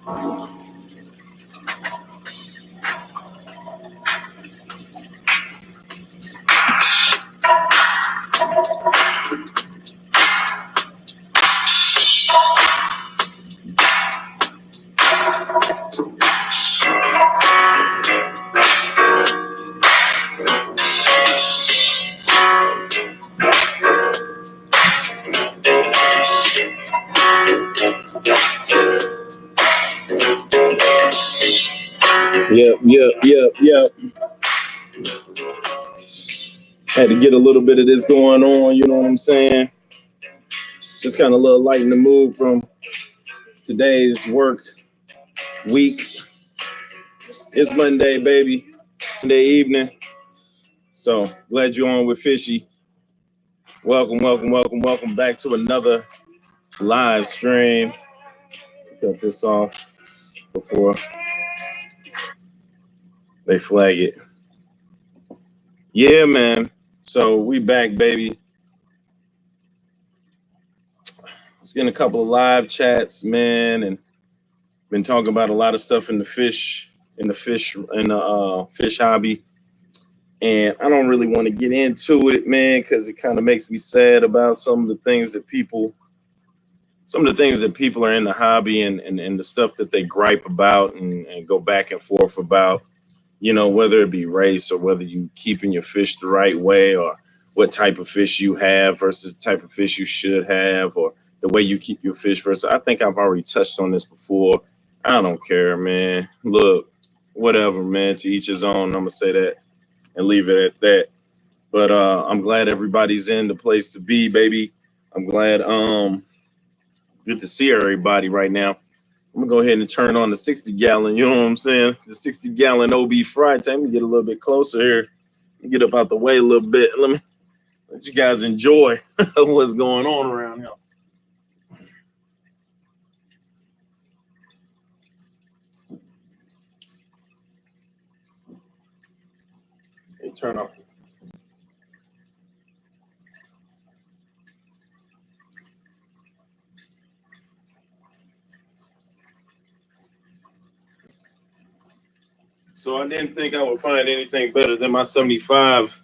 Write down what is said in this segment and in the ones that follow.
Yep. Had to get a little bit of this going on, you know what I'm saying? Just kind of a little lighten the mood from today's work week. It's Monday, baby. Monday evening. So glad you're on with Fishy. Welcome back to another live stream. Cut this off before they flag it. Yeah, man. So we back, baby. Let's get a couple of live chats, man, and been talking about a lot of stuff in the fish hobby. And I don't really want to get into it, man, because it kind of makes me sad about some of the things that people are in the hobby and the stuff that they gripe about and go back and forth about, you know, whether it be race or whether you keeping your fish the right way or what type of fish you have versus the type of fish you should have or the way you keep your fish versus. I think I've already touched on this before. I don't care, man. Look, whatever, man, to each his own. I'm going to say that and leave it at that. But I'm glad everybody's in the place to be, baby. I'm glad good to see everybody right now. I'm gonna go ahead and turn on the 60-gallon, you know what I'm saying? The 60-gallon OB fry tank. Let me get a little bit closer here. Get up out the way a little bit. Let you guys enjoy what's going on around here. Hey, turn off. So I didn't think I would find anything better than my 75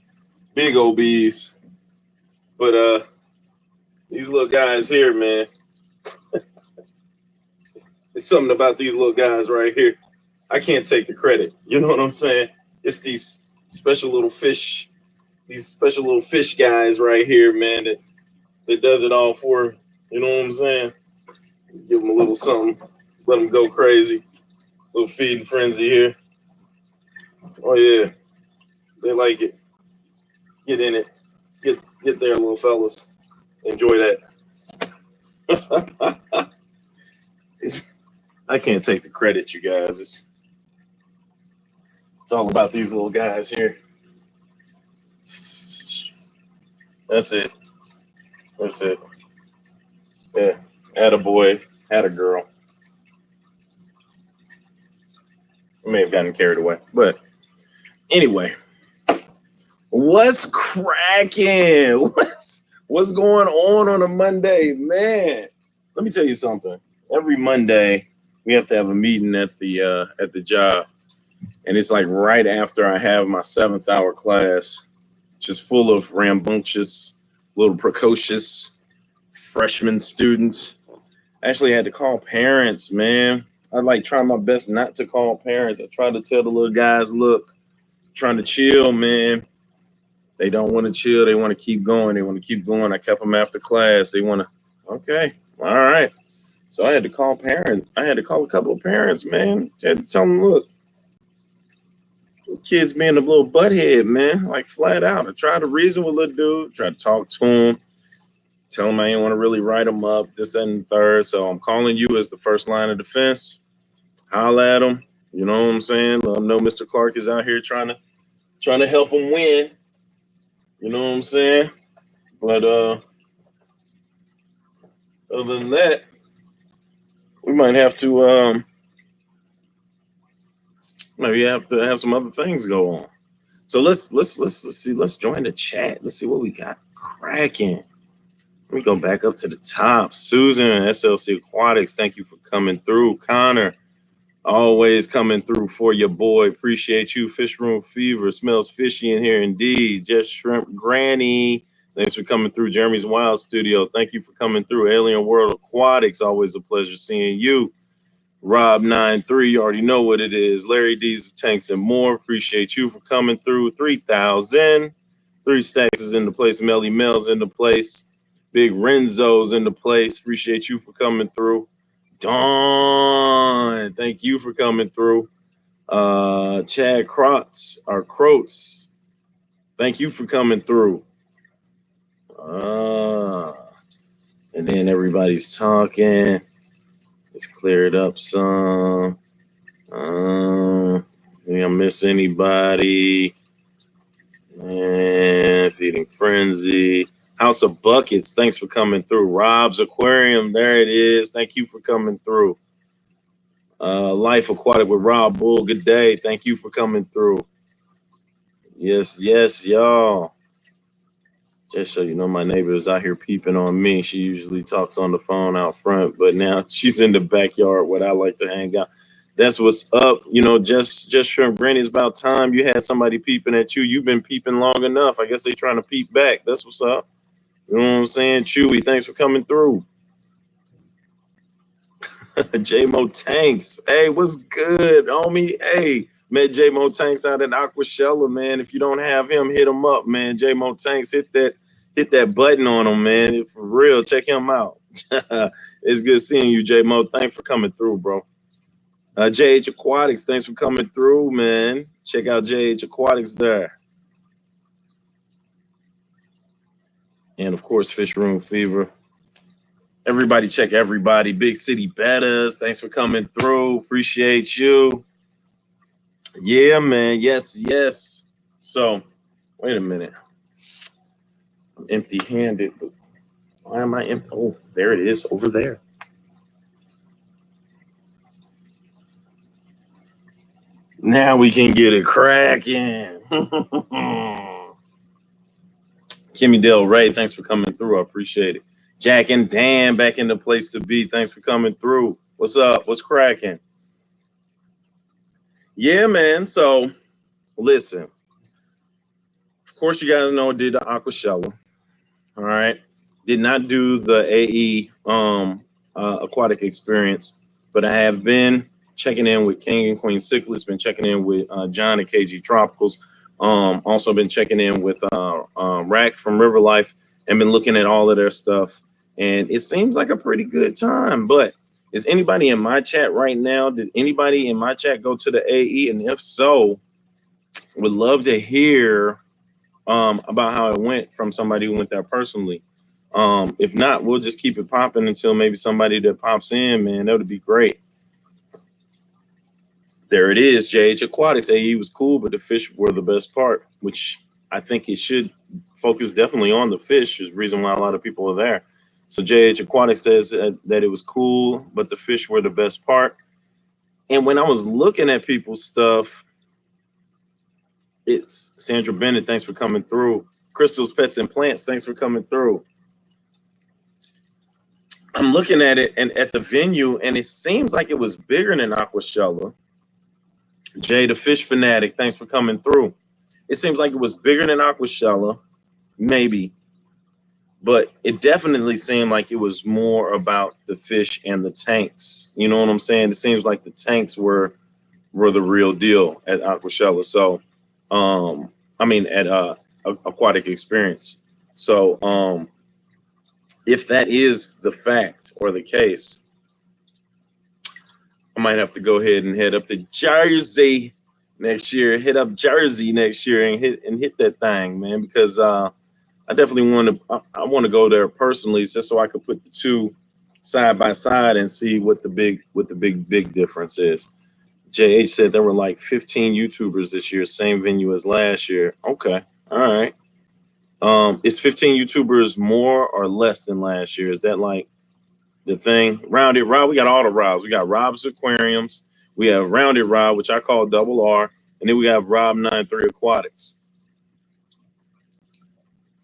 big OBs. But these little guys here, man. It's something about these little guys right here. I can't take the credit. You know what I'm saying? It's these special little fish guys right here, man, that does it all for, you know what I'm saying? Give them a little something, let them go crazy. Little feeding frenzy here. Oh yeah, they like it. Get in it. Get there, little fellas. Enjoy that. I can't take the credit, you guys. It's all about these little guys here. That's it. Yeah, had a boy, had a girl. I may have gotten carried away, but anyway, what's cracking? What's going on a Monday, man? Let me tell you something. Every Monday, we have to have a meeting at the job, and it's like right after I have my 7th hour class, just full of rambunctious, little precocious freshman students. I actually had to call parents, man. I like try my best not to call parents. I try to tell the little guys, look, trying to chill, man. They don't want to chill. They want to keep going. I kept them after class. They want to, okay, all right. So I had to call parents. I had to call a couple of parents, man. I had to tell them, look, kids being a little butthead, man, like flat out. I tried to reason with little dude, tried to talk to him, tell him I didn't want to really write him up, this and the third. So I'm calling you as the first line of defense. Holla at him. You know what I'm saying? Let him know Mr. Clark is out here trying to help him win. You know what I'm saying? But other than that, we might have to maybe have to have some other things go on. So let's see. Let's join the chat. Let's see what we got cracking. Let me go back up to the top. Susan and SLC Aquatics, thank you for coming through. Connor, Always coming through for your boy. Appreciate you. Fish Room Fever. Smells fishy in here indeed. Just Shrimp Granny. Thanks for coming through. Jeremy's Wild Studio. Thank you for coming through. Alien World Aquatics. Always a pleasure seeing you. Rob93, you already know what it is. Larry D's Tanks and More. Appreciate you for coming through. 3,000. 3 Stacks is in the place. Melly Mel's in the place. Big Renzo's in the place. Appreciate you for coming through. Dawn, thank you for coming through. Chad Croats, thank you for coming through. And then everybody's talking. It's cleared up some. Did I miss anybody? And Feeding Frenzy. House of Buckets, thanks for coming through. Rob's Aquarium, there it is. Thank you for coming through. Life Aquatic with Rob Bull, good day. Thank you for coming through. Yes, y'all. Just so you know, my neighbor is out here peeping on me. She usually talks on the phone out front, but now she's in the backyard where I like to hang out. That's what's up. You know, just Shrimp Granny, it's about time you had somebody peeping at you. You've been peeping long enough. I guess they trying to peep back. That's what's up. You know what I'm saying? Chewy, thanks for coming through. J-Mo Tanks. Hey, what's good, homie? Hey, met J-Mo Tanks out at Aquashella, man. If you don't have him, hit him up, man. J-Mo Tanks, hit that button on him, man. For real, check him out. It's good seeing you, J-Mo. Thanks for coming through, bro. JH Aquatics, thanks for coming through, man. Check out JH Aquatics there. And, of course, Fish Room Fever. Everybody check everybody. Big City Bettas, thanks for coming through. Appreciate you. Yeah, man. Yes. So, wait a minute. I'm empty-handed. Why am I empty? Oh, there it is over there. Now we can get it cracking. Kimmy Del Rey, thanks for coming through. I appreciate it. Jack and Dan back in the place to be. Thanks for coming through. What's up? What's cracking? Yeah, man. So, listen. Of course, you guys know I did the Aquashella. All right. Did not do the AE aquatic experience, but I have been checking in with King and Queen Cyclists, been checking in with John and KG Tropicals. Also been checking in with Rack from River Life and been looking at all of their stuff. And it seems like a pretty good time. But is anybody in my chat right now? Did anybody in my chat go to the AE? And if so, would love to hear about how it went from somebody who went there personally. If not, we'll just keep it popping until maybe somebody that pops in, man. That would be great. There it is, JH Aquatics. AE was cool, but the fish were the best part, which I think it should focus definitely on the fish. Is the reason why a lot of people are there. So JH Aquatics says that it was cool, but the fish were the best part. And when I was looking at people's stuff, it's Sandra Bennett. Thanks for coming through. Crystals, Pets, and Plants. Thanks for coming through. I'm looking at it and at the venue, and it seems like it was bigger than Aquashella. Jay, the Fish Fanatic, thanks for coming through. It seems like it was bigger than Aquashella, maybe, but it definitely seemed like it was more about the fish and the tanks. You know what I'm saying? It seems like the tanks were the real deal at Aquashella. So, at Aquatic Experience. So, if that is the fact or the case, I might have to go ahead and head up to Jersey next year. Hit up Jersey next year and hit that thing, man. Because I definitely want to. I want to go there personally, just so I could put the two side by side and see what the big difference is. JH said there were like 15 YouTubers this year, same venue as last year. Okay, all right. Is 15 YouTubers more or less than last year? Is that like the thing? Rounded Rob, we got all the Robs. We got Rob's Aquariums. We have Rounded Rob, which I call Double R, and then we have Rob93 Aquatics.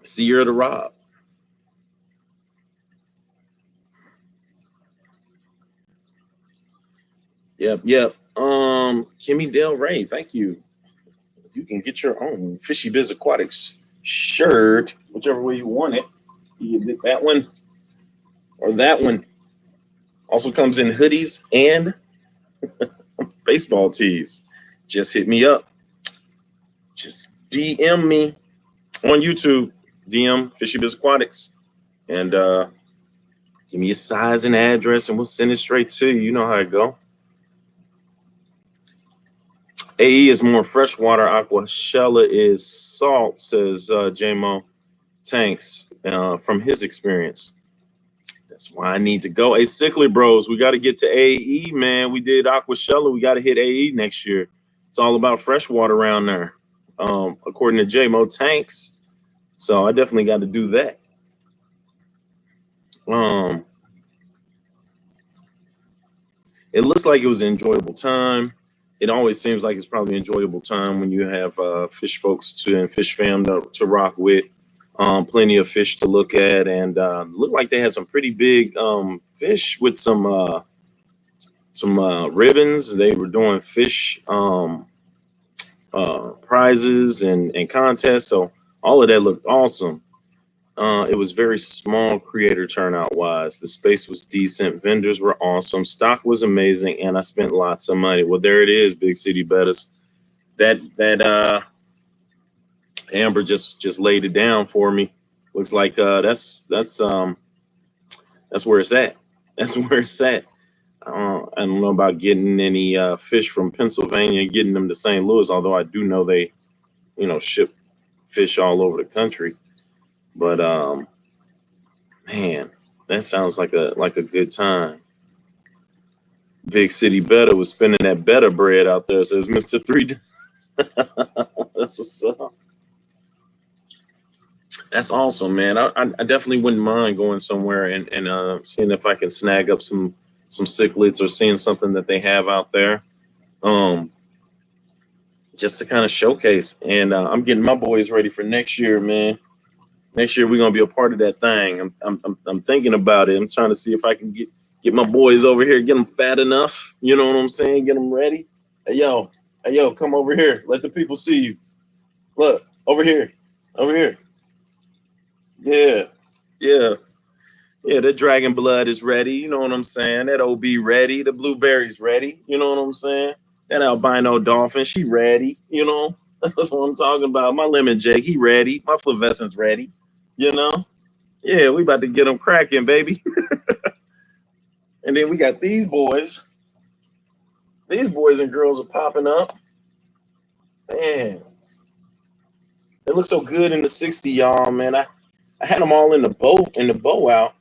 It's the year of the Rob. Yep. Kimmy Del Rey, thank you. You can get your own Fishy Biz Aquatics shirt, whichever way you want it. You can get that one or that one. Also comes in hoodies and baseball tees. Just hit me up. Just DM me on YouTube. DM Fishy Biz Aquatics. And give me a size and address and we'll send it straight to you. You know how it go. AE is more freshwater. Aquashella is salt, says JMO Tanks from his experience. That's why I need to go. Hey, Sickly Bros, we got to get to AE, man. We did Aquashella. We got to hit AE next year. It's all about freshwater around there, according to JMO Tanks. So I definitely got to do that. It looks like it was an enjoyable time. It always seems like it's probably an enjoyable time when you have fish folks and fish fam to rock with. Plenty of fish to look at, and looked like they had some pretty big fish with some ribbons. They were doing fish prizes and contests, so all of that looked awesome. It was very small creator turnout wise. The space was decent. Vendors were awesome. Stock was amazing, and I spent lots of money. Well, there it is, Big City Bettas. That Amber just laid it down for me. Looks like that's where it's at. That's where it's at. I don't know about getting any fish from Pennsylvania, getting them to St. Louis, although I do know they, ship fish all over the country. But man, that sounds like a good time. Big City Better was spending that better bread out there, says Mr. 3. That's what's up. That's awesome, man. I definitely wouldn't mind going somewhere and seeing if I can snag up some cichlids or seeing something that they have out there, just to kind of showcase. And I'm getting my boys ready for next year, man. Next year we're gonna be a part of that thing. I'm thinking about it. I'm trying to see if I can get my boys over here, get them fat enough. You know what I'm saying? Get them ready. Hey yo, come over here. Let the people see you. Look over here, over here. Yeah, yeah. Yeah, the dragon blood is ready. You know what I'm saying? That OB ready. The blueberry's ready. You know what I'm saying? That albino dolphin, she ready. You know? That's what I'm talking about. My lemon jake, he ready. My flavescent's ready. You know? Yeah, we about to get them cracking, baby. And then we got these boys. These boys and girls are popping up. Man, it looks so good in the 60, y'all, man. I had them all in the bow out.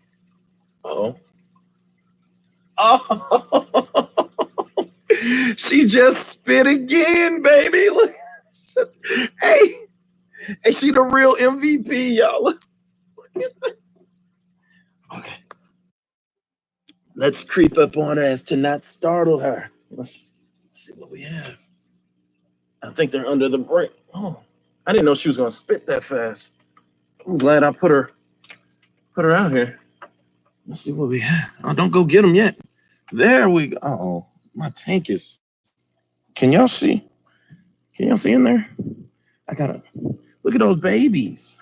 Uh-oh. Oh, she just spit again, baby. Look, hey, she the real MVP, y'all. Look at that. Okay, let's creep up on her as to not startle her. Let's see what we have. I think they're under the brick. Oh, I didn't know she was gonna spit that fast. I'm glad I put her out here. Let's see what we have. Oh, don't go get them yet. There we go. Oh, my tank is. Can y'all see? Can y'all see in there? I gotta look at those babies.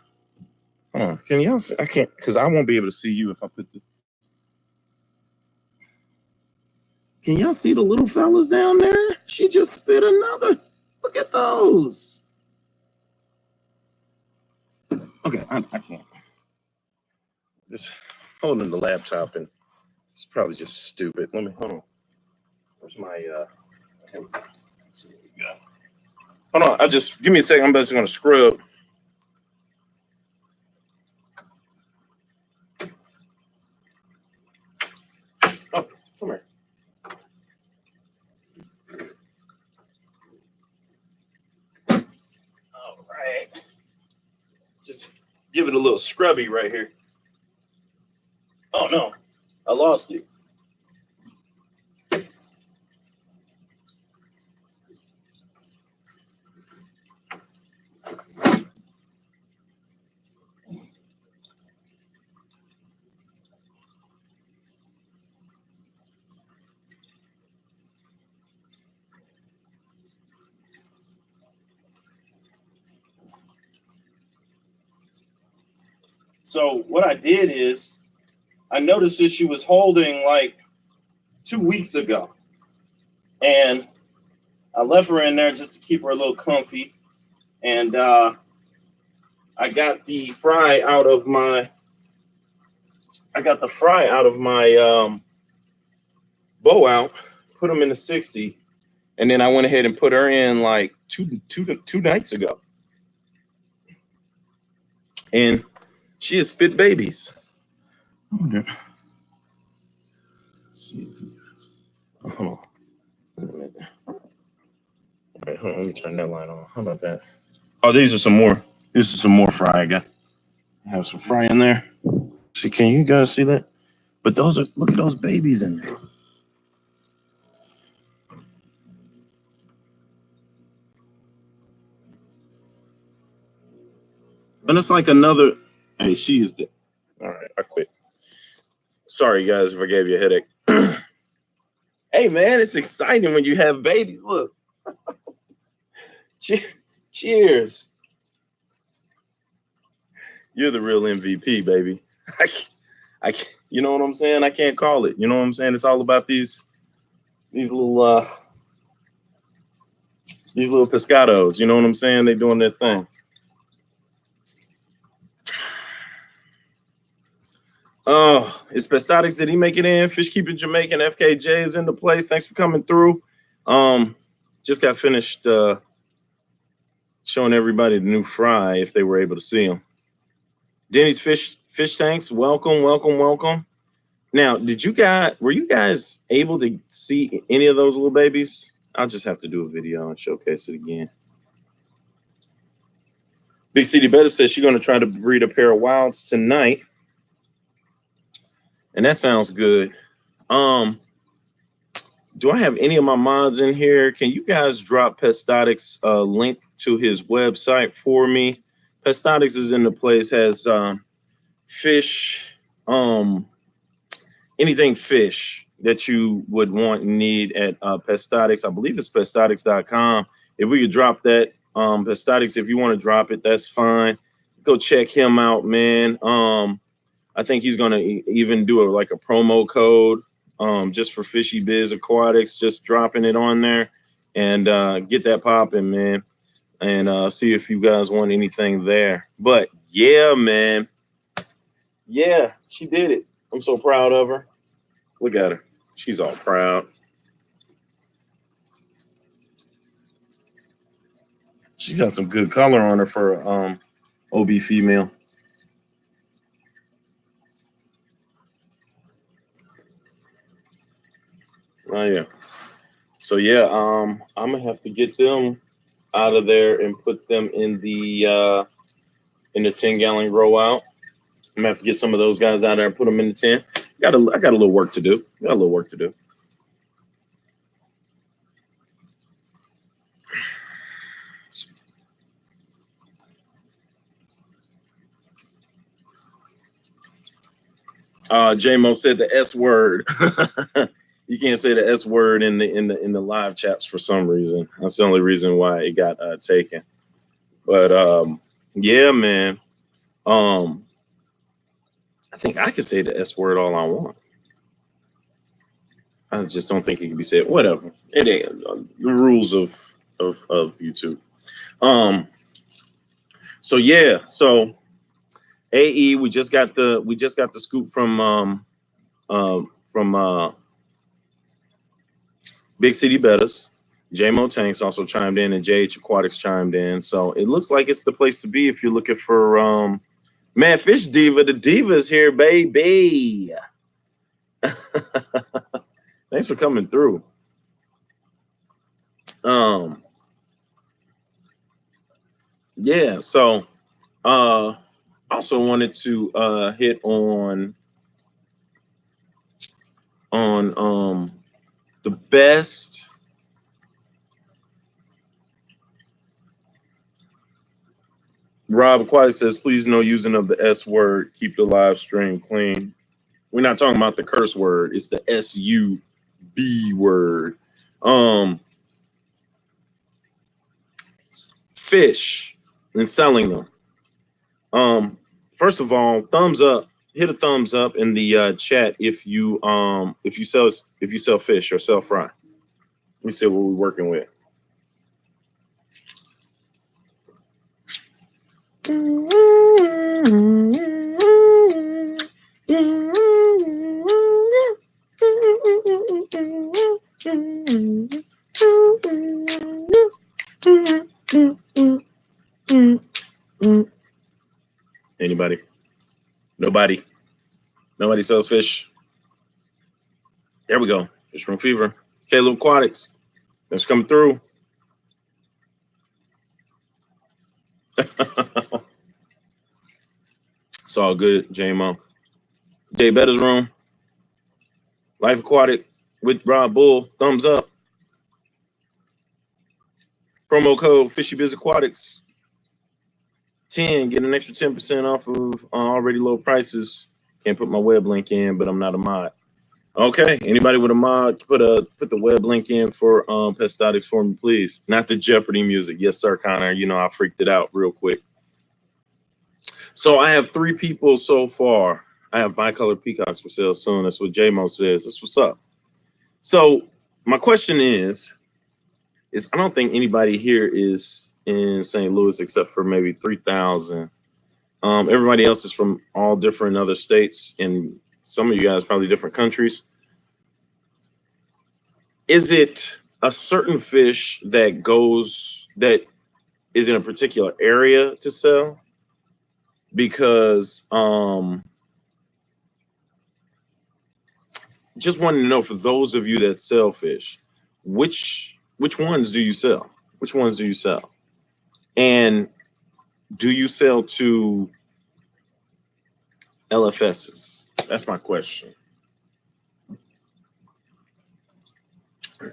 Can y'all see? I can't, because I won't be able to see you if I put the. Can y'all see the little fellas down there? She just spit another. Look at those. Okay, I can't. Just holding the laptop and it's probably just stupid. Let me hold on. Where's my let's see what we got. Hold on, I just give me a second. I'm just gonna scrub. Oh, come here. All right. Just give it a little scrubby right here. Oh no, I lost you. So what I did is I noticed that she was holding like 2 weeks ago. And I left her in there just to keep her a little comfy. And I got the fry out of my bow out, put them in the 60, and then I went ahead and put her in like two nights ago. And she has spit babies. Let's see. Hold on. All right, hold on. Let me turn that light on. How about that? Oh, these are some more. This is some more fry I got. I have some fry in there. See, can you guys see that? But those are, look at those babies in there. And it's like another. Hey, she is the. All right, I quit. Sorry, guys, if I gave you a headache. Hey, man, it's exciting when you have babies. Look. Cheers. You're the real MVP, baby. You know what I'm saying? I can't call it. You know what I'm saying? It's all about these little pescados. You know what I'm saying? They're doing their thing. Oh, it's Pestatics. Did he make it in? Fish Keeping Jamaican FKJ is in the place. Thanks for coming through. Just got finished showing everybody the new fry if they were able to see them. Denny's fish tanks. Welcome. Now, were you guys able to see any of those little babies? I'll just have to do a video and showcase it again. Big City Better says she's going to try to breed a pair of wilds tonight. And that sounds good. Do I have any of my mods in here? Can you guys drop Pestatics link to his website for me? Pestatics is in the place, has fish, anything fish that you would want and need at Pestatics. I believe it's pestatics.com. If we could drop that, Pestatics, if you want to drop it, that's fine. Go check him out, man. I think he's going to even do like a promo code just for Fishy Biz Aquatics, just dropping it on there and get that popping, man. And see if you guys want anything there. But yeah, man. Yeah, she did it. I'm so proud of her. Look at her. She's all proud. She's got some good color on her for OB female. Oh yeah. So yeah, I'm gonna have to get them out of there and put them in the 10-gallon grow out. I'm gonna have to get some of those guys out there and put them in the 10. I got a little work to do. J-Mo said the S word. You can't say the S word in the live chats for some reason. That's the only reason why it got taken. But yeah, man. I think I could say the S word all I want. I just don't think it can be said. Whatever. It ain't the rules of YouTube. So yeah. So AE, we just got the scoop from Big City Bettas. J-Mo Tanks also chimed in, and JH Aquatics chimed in. So it looks like it's the place to be if you're looking for man, Fish Diva. The Diva is here, baby. Thanks for coming through. Yeah, so also wanted to hit on the best Rob Aquatic says, please no using of the S word. Keep the live stream clean. We're not talking about the curse word. It's the S-U-B word. Fish and selling them. First of all, thumbs up. Hit a thumbs up in the chat if you sell fish or sell fry. Let me see what we're working with. Anybody? Nobody. Nobody sells fish. There we go. Fish Room Fever. Caleb Aquatics. That's coming through. It's all good, JMO. Jay Better's Room. Life Aquatic with Rob Bull. Thumbs up. Promo code Fishy Biz Aquatics. 10. Get an extra 10% off of already low prices. Can't put my web link in, but I'm not a mod. Okay. Anybody with a mod, put the web link in for Pestotics for me, please. Not the Jeopardy music. Yes, sir, Connor. You know, I freaked it out real quick. So I have 3 people so far. I have bicolor peacocks for sale soon. That's what JMO says. That's what's up. So my question is I don't think anybody here is in St. Louis except for maybe 3,000. Everybody else is from all different other states, and some of you guys probably different countries. Is it a certain fish that is in a particular area to sell? Because just wanting to know, for those of you that sell fish, which ones do you sell? Which ones do you sell? And do you sell to LFSs? That's my question. And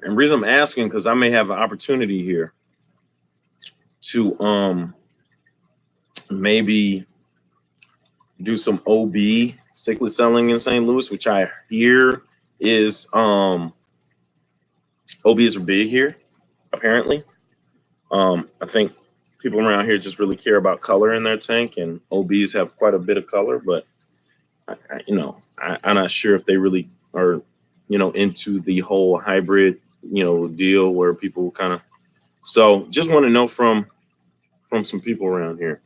the reason I'm asking, because I may have an opportunity here to maybe do some OB cichlid selling in St. Louis, which I hear is OBs are big here, apparently. I think people around here just really care about color in their tank, and OBs have quite a bit of color, but I'm not sure if they really are, into the whole hybrid, deal where people kind of. So just want to know from some people around here.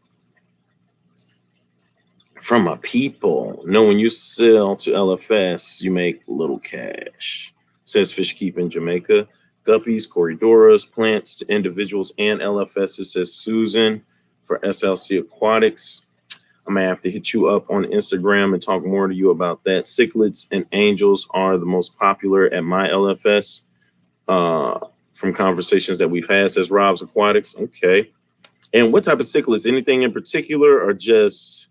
From my people, when you sell to LFS, you make little cash. It says Fish Keep in Jamaica. Guppies, corridoras, plants to individuals and LFS. It says Susan for SLC Aquatics. I may have to hit you up on Instagram and talk more to you about that. Cichlids and angels are the most popular at my LFS from conversations that we've had, says Rob's Aquatics. Okay. And what type of cichlids? Anything in particular, or just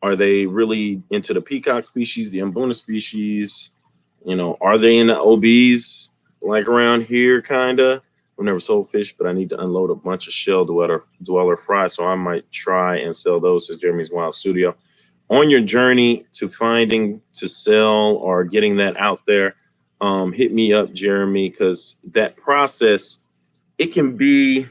are they really into the peacock species, the Mbuna species? Are they in the OBs like around here, kind of? I've never sold fish, but I need to unload a bunch of shell dweller fry, so I might try and sell those, says Jeremy's Wild Studio. On your journey to finding to sell or getting that out there, hit me up, Jeremy, because that process, it can be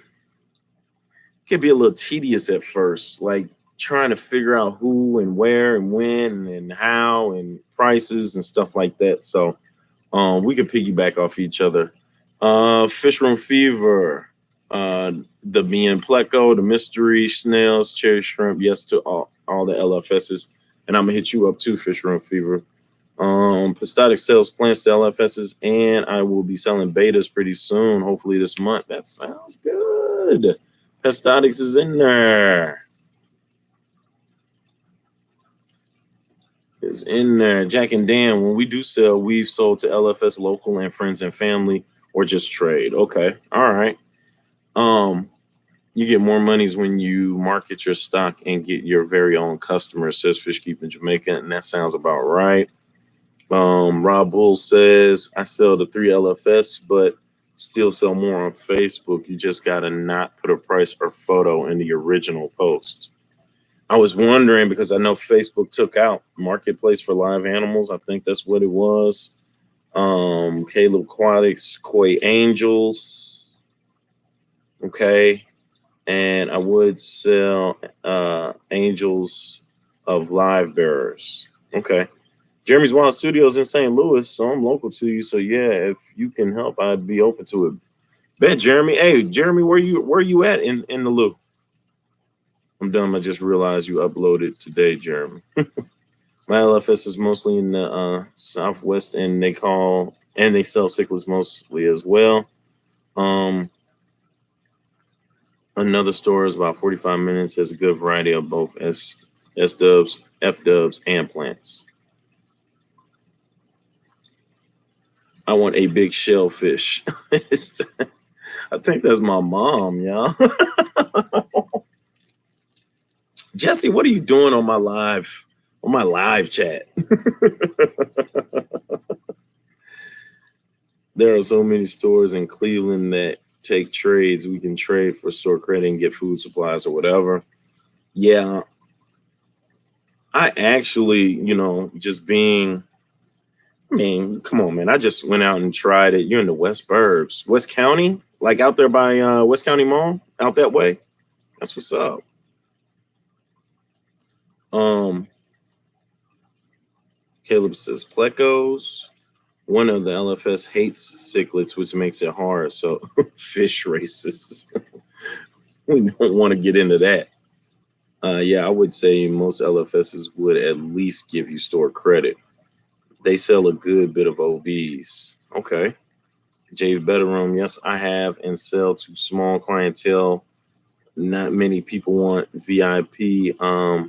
a little tedious at first, like trying to figure out who and where and when and how and prices and stuff like that. So we can piggyback off each other. Fish Room Fever, the Bien Pleco, the mystery snails, cherry shrimp, yes to all the LFSs. And I'm gonna hit you up too, Fish Room Fever. Pestotic sells plants to LFSs, and I will be selling betas pretty soon, hopefully this month. That sounds good. Pestotics is in there. Is in there. Jack and Dan, when we do sell, we've sold to LFS local and friends and family, or just trade. Okay. All right. You get more monies when you market your stock and get your very own customers, says Fish Keep in Jamaica, and that sounds about right. Rob Bull says, I sell to 3 LFS, but still sell more on Facebook. You just gotta not put a price or photo in the original post. I was wondering, because I know Facebook took out Marketplace for live animals. I think that's what it was. Caleb Aquatics, Koi Angels. Okay. And I would sell angels of live bearers. Okay. Jeremy's Wild Studios in St. Louis, so I'm local to you. So yeah, if you can help, I'd be open to it. Bet Jeremy. Hey, Jeremy, where you at in the loop? I'm dumb. I just realized you uploaded today, Jeremy. My LFS is mostly in the Southwest, and they sell cichlids mostly as well. Um, Another store is about 45 minutes. Has a good variety of both S dubs, F dubs, and plants. I want a big shellfish. I think that's my mom, y'all. Jesse, what are you doing on my live chat? There are so many stores in Cleveland that take trades. We can trade for store credit and get food supplies or whatever. Yeah, I actually, just being, I mean, come on, man. I just went out and tried it. You're in the West Burbs, West County, like out there by West County Mall, out that way. That's what's up. Um, Caleb says plecos. One of the LFS hates cichlids, which makes it hard. So fish races. We don't want to get into that. Yeah, I would say most LFSs would at least give you store credit. They sell a good bit of OBs. Okay. Jay Bedroom, yes, I have and sell to small clientele. Not many people want VIP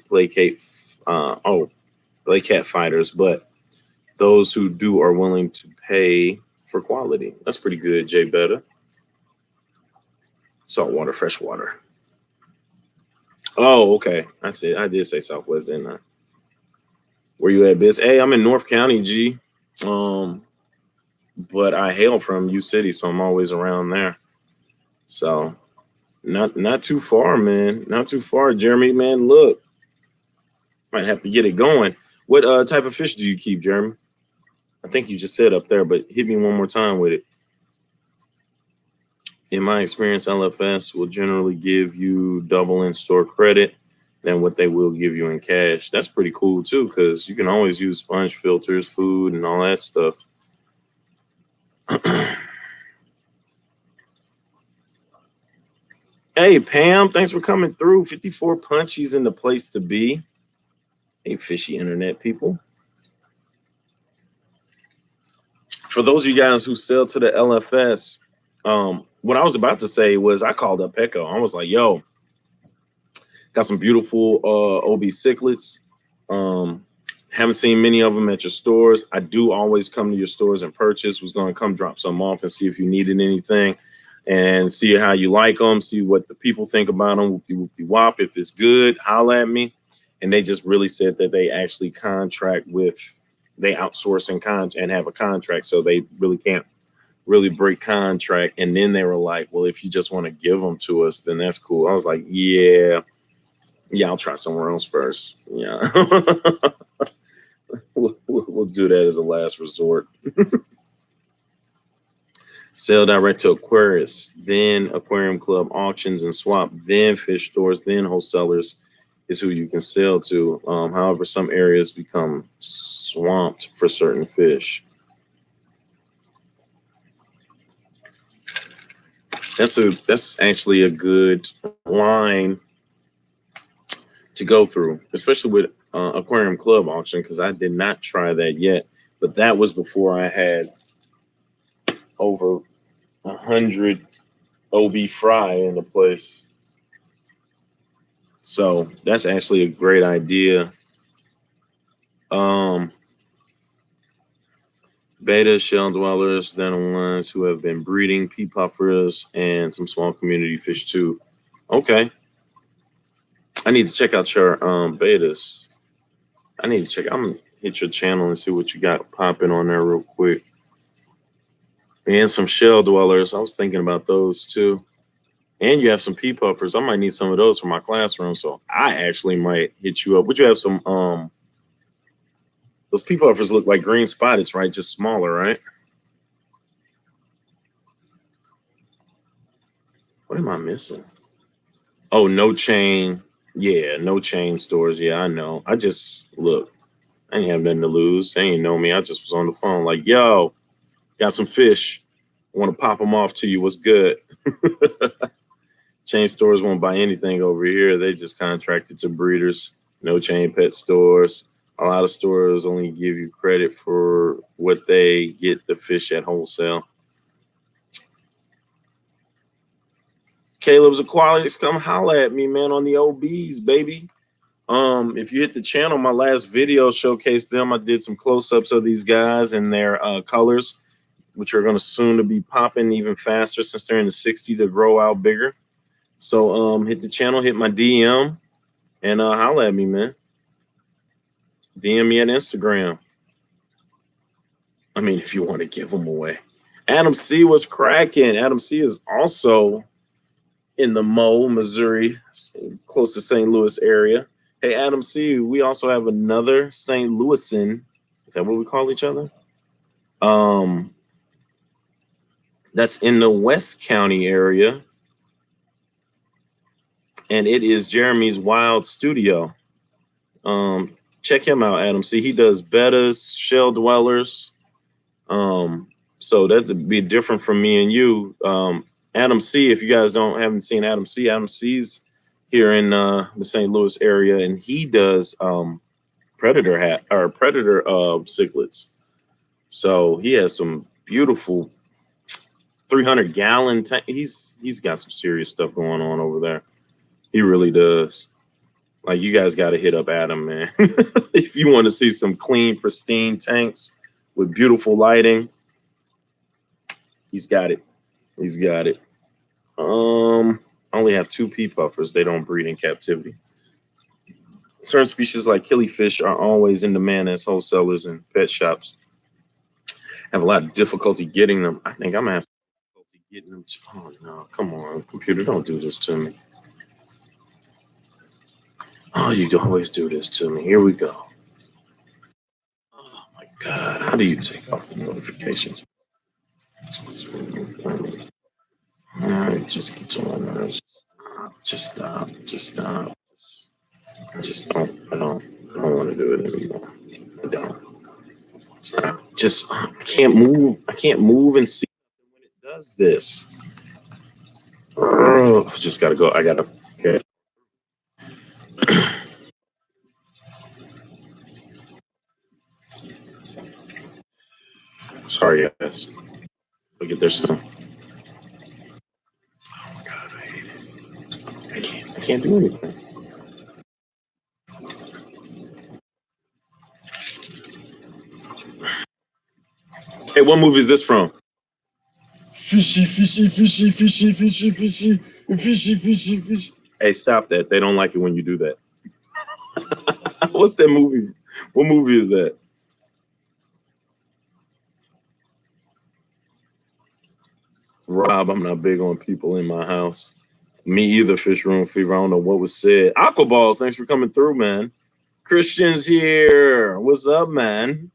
placate play cat fighters, but those who do are willing to pay for quality. That's pretty good, Jay Better. Saltwater, freshwater. Oh, okay. That's it. I did say Southwest, didn't I? Where you at, Biz? Hey, I'm in North County, G. Um, but I hail from U City, so I'm always around there. So not too far, man. Not too far, Jeremy. Man, look, might have to get it going. What type of fish do you keep, Jeremy? I think you just said up there, but hit me one more time with it. In my experience, LFS will generally give you double in store credit than what they will give you in cash. That's pretty cool too, because you can always use sponge filters, food, and all that stuff. Hey, Pam, thanks for coming through. 54 punchies in the place to be. Hey, fishy internet people. For those of you guys who sell to the LFS, what I was about to say was I called up Echo. I was like, yo, got some beautiful OB cichlids. Haven't seen many of them at your stores. I do always come to your stores and purchase. Was going to come drop some off and see if you needed anything and see how you like them, see what the people think about them. Whoopie whoopie wop. If it's good, holla at me. And they just really said that they actually they outsource and have a contract, so they really can't really break contract. And then they were like, well, if you just want to give them to us, then that's cool. I was like, yeah, I'll try somewhere else first. Yeah. we'll do that as a last resort. Sell direct to Aquarius, then Aquarium Club auctions and swap, then fish stores, then wholesalers is who you can sell to. However, some areas become swamped for certain fish. That's actually a good line to go through, especially with Aquarium Club auction, because I did not try that yet. But that was before I had over 100 OB Fry in the place. So that's actually a great idea. Beta shell dwellers, they're the ones who have been breeding pea puffers and some small community fish too. Okay. I need to check out your betas. I'm gonna hit your channel and see what you got popping on there real quick. And some shell dwellers. I was thinking about those too. And you have some pea puffers. I might need some of those for my classroom. So I actually might hit you up. Would you have some those pea puffers look like green spotteds, right? Just smaller, right? What am I missing? Oh, no chain. Yeah, no chain stores. Yeah, I know. I just look. I ain't have nothing to lose. They ain't know me. I just was on the phone like, yo, got some fish. Want to pop them off to you. What's good? Chain stores won't buy anything over here. They just contracted to breeders. No chain pet stores. A lot of stores only give you credit for what they get the fish at wholesale. Caleb's Aquatics, come holla at me, man, on the OBs, baby. If you hit the channel, my last video showcased them. I did some close-ups of these guys and their colors, which are going to soon to be popping even faster since they're in the 60s to grow out bigger. So hit the channel, hit my DM, and holla at me, man. DM me at Instagram. I mean, if you want to give them away. Adam C was cracking. Adam C is also in the Missouri, close to St. Louis area. Hey, Adam C, we also have another St. Louisan. Is that what we call each other? That's in the West County area. And it is Jeremy's Wild Studio. Check him out, Adam C. He does bettas, shell dwellers. So that'd be different from me and you. Adam C, if you guys haven't seen Adam C's here in the St. Louis area, and he does predator cichlids. So he has some beautiful 300-gallon tank. He's got some serious stuff going on over there. He really does. Like, you guys got to hit up Adam, man. If you want to see some clean, pristine tanks with beautiful lighting, he's got it. He's got it. I only have 2 pea puffers. They don't breed in captivity. Certain species like killifish are always in demand as wholesalers and pet shops. Have a lot of difficulty getting them. I think I'm gonna have difficulty getting them. Oh no, come on, computer, don't do this to me. Oh, you always do this to me. Here we go. Oh my God, how do you take off the notifications? All right, just get to my nerves. Just stop. I don't want to do it anymore. I don't. I can't move. I can't move and see when it does this. Oh, just gotta go. I gotta. Okay. Sorry, guys. We'll get there soon. Oh my God, I hate it. I can't do anything. Hey, what movie is this from? Fishy. Hey, stop that. They don't like it when you do that. What's that movie? What movie is that? Rob, I'm not big on people in my house. Me either, Fish Room Fever. I don't know what was said. Aquaballs, thanks for coming through, man. Christian's here. What's up, man?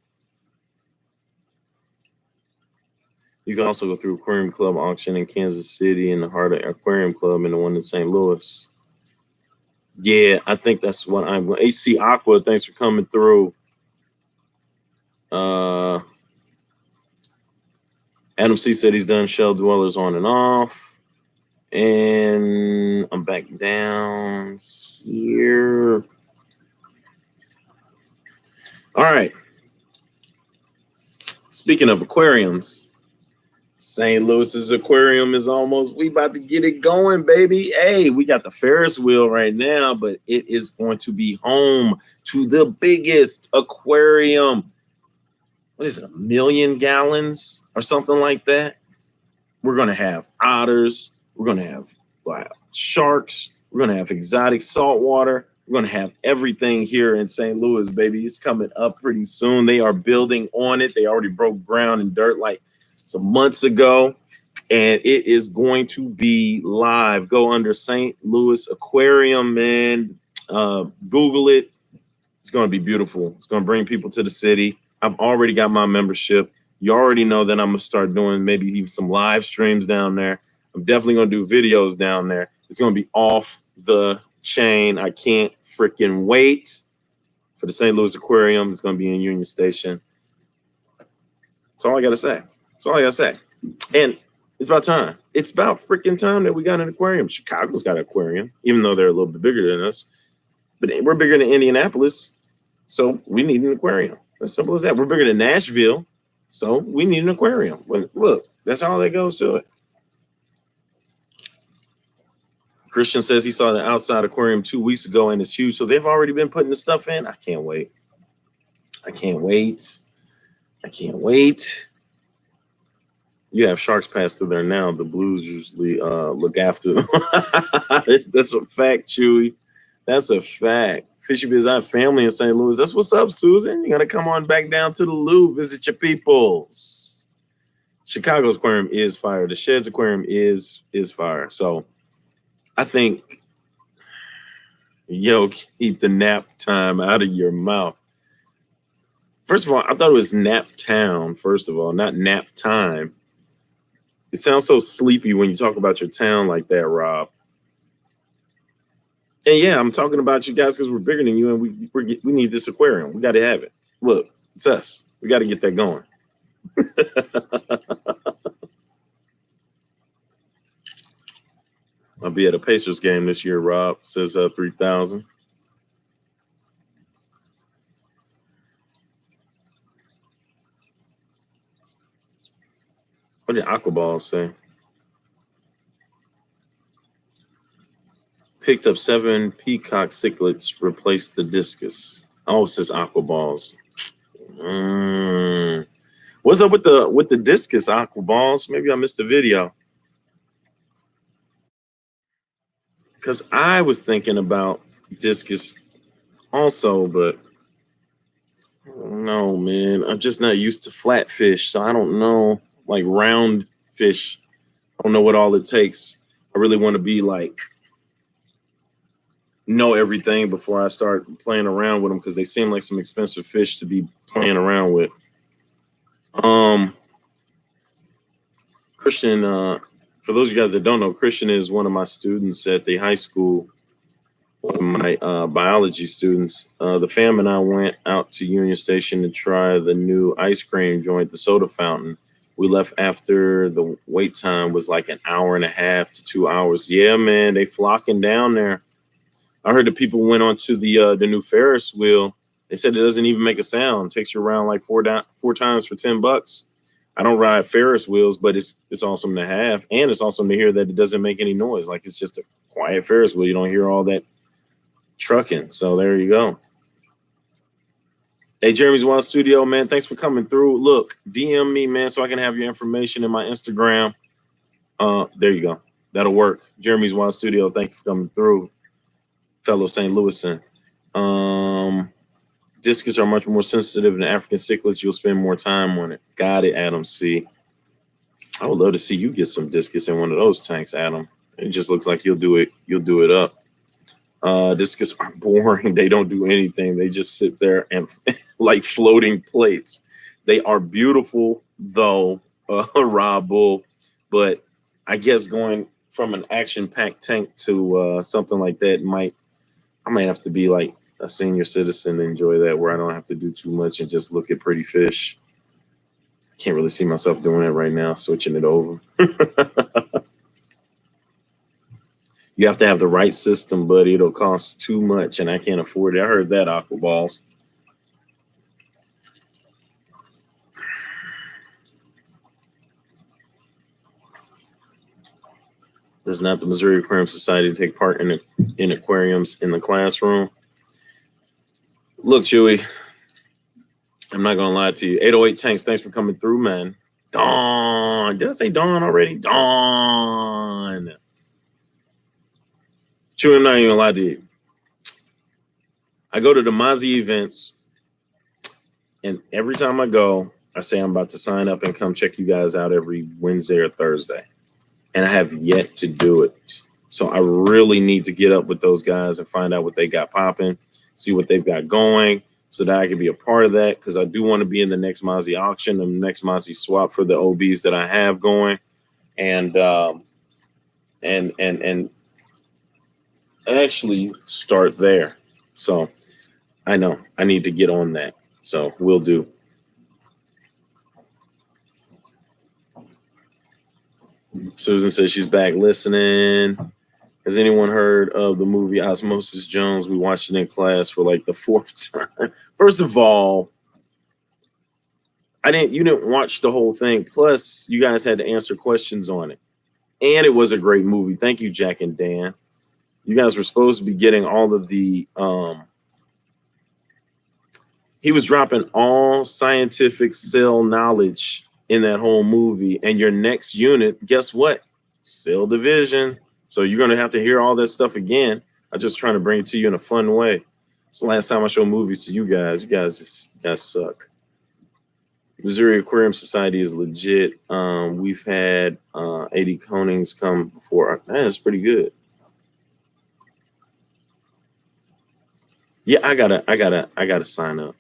You can also go through Aquarium Club auction in Kansas City and the Heart of Aquarium Club and the one in St. Louis. Yeah, I think that's what I'm going. AC Aqua, thanks for coming through. Adam C said he's done shell dwellers on and off. And I'm back down here. All right. Speaking of aquariums, St. Louis's aquarium is we about to get it going, baby. Hey, we got the Ferris wheel right now, but it is going to be home to the biggest aquarium. What is it, 1 million gallons or something like that? We're going to have otters. We're going to have sharks. We're going to have exotic saltwater. We're going to have everything here in St. Louis, baby. It's coming up pretty soon. They are building on it. They already broke ground and dirt like some months ago, and it is going to be live. Go under St. Louis Aquarium, man. Google it. It's going to be beautiful. It's going to bring people to the city. I've already got my membership. You already know that I'm going to start doing maybe even some live streams down there. I'm definitely going to do videos down there. It's going to be off the chain. I can't freaking wait for the St. Louis Aquarium. It's going to be in Union Station. That's all I got to say. That's all I got to say. And it's about time. It's about freaking time that we got an aquarium. Chicago's got an aquarium, even though they're a little bit bigger than us. But we're bigger than Indianapolis, so we need an aquarium. As simple as that. We're bigger than Nashville, so we need an aquarium. But look, that's all that goes to it. Christian says he saw the outside aquarium 2 weeks ago and it's huge. So they've already been putting the stuff in. I can't wait. I can't wait. I can't wait. You have sharks pass through there now. The Blues usually look after them. That's a fact, Chewy. That's a fact. Fishy Biz, I have family in St. Louis. That's what's up, Susan. You got to come on back down to the Lou, visit your peoples. Chicago's aquarium is fire. The Sheds aquarium is fire. So I think, keep the nap time out of your mouth. First of all, I thought it was nap town, first of all, not nap time. It sounds so sleepy when you talk about your town like that, Rob. And yeah, I'm talking about you guys because we're bigger than you, and we need this aquarium. We got to have it. Look, it's us. We got to get that going. I'll be at a Pacers game this year, Rob. Says 3,000. What did Aquaball say? Picked up 7 peacock cichlids, replaced the discus. Oh, it says Aquaballs. What's up with the discus, Aquaballs? Maybe I missed the video. Because I was thinking about discus also, but I don't know, man. I'm just not used to flat fish, so I don't know. Like round fish, I don't know what all it takes. I really want to be like know everything before I start playing around with them because they seem like some expensive fish to be playing around with. Christian, for those of you guys that don't know, Christian is one of my students at the high school, one of my biology students. The fam and I went out to Union Station to try the new ice cream joint, the soda fountain. We left after the wait time was like 1.5 to 2 hours. Yeah, man, they flocking down there. I heard the people went on to the new Ferris wheel. They said it doesn't even make a sound. It takes you around like four times for $10. I don't ride Ferris wheels, but it's awesome to have, and it's awesome to hear that it doesn't make any noise. Like it's just a quiet Ferris wheel. You don't hear all that trucking. So there you go. Hey, Jeremy's Wild Studio, man. Thanks for coming through. Look, DM me, man, so I can have your information in my Instagram. There you go. That'll work. Jeremy's Wild Studio. Thank you for coming through, fellow St. Louisan. Discus are much more sensitive than African cichlids. You'll spend more time on it. Got it, Adam C. I would love to see you get some discus in one of those tanks, Adam. It just looks like you'll do it. You'll do it up. Discus are boring. They don't do anything. They just sit there and like floating plates. They are beautiful, though, Rob Bull. But I guess going from an action-packed tank to something like that I might have to be like a senior citizen to enjoy that, where I don't have to do too much and just look at pretty fish. I can't really see myself doing it right now, switching it over. You have to have the right system, buddy. It'll cost too much, and I can't afford it. I heard that, Aquaballs. Does not the Missouri Aquarium Society take part in aquariums in the classroom? Look, Chewy, I'm not going to lie to you. 808 Tanks, thanks for coming through, man. Dawn. Did I say Dawn already? Dawn. Chewy, I'm not even going to lie to you. I go to the Mozzie events, and every time I go, I say I'm about to sign up and come check you guys out every Wednesday or Thursday. And I have yet to do it. So I really need to get up with those guys and find out what they got popping, see what they've got going, so that I can be a part of that, because I do want to be in the next Mozzie auction, the next Mozzie swap for the OBs that I have going. And actually start there. So I know I need to get on that. So we'll do. Susan says she's back listening. Has anyone heard of the movie Osmosis Jones? We watched it in class for like the fourth time. First of all, you didn't watch the whole thing. Plus, you guys had to answer questions on it. And it was a great movie. Thank you, Jack and Dan. You guys were supposed to be getting all of the he was dropping all scientific cell knowledge in that whole movie. And your next unit, guess what? Cell division. So you're going to have to hear all that stuff again. I'm just trying to bring it to you in a fun way. It's the last time I show movies to you guys. You guys suck. Missouri Aquarium Society is legit. We've had A.E. Konings come before. That's pretty good. Yeah, I gotta sign up.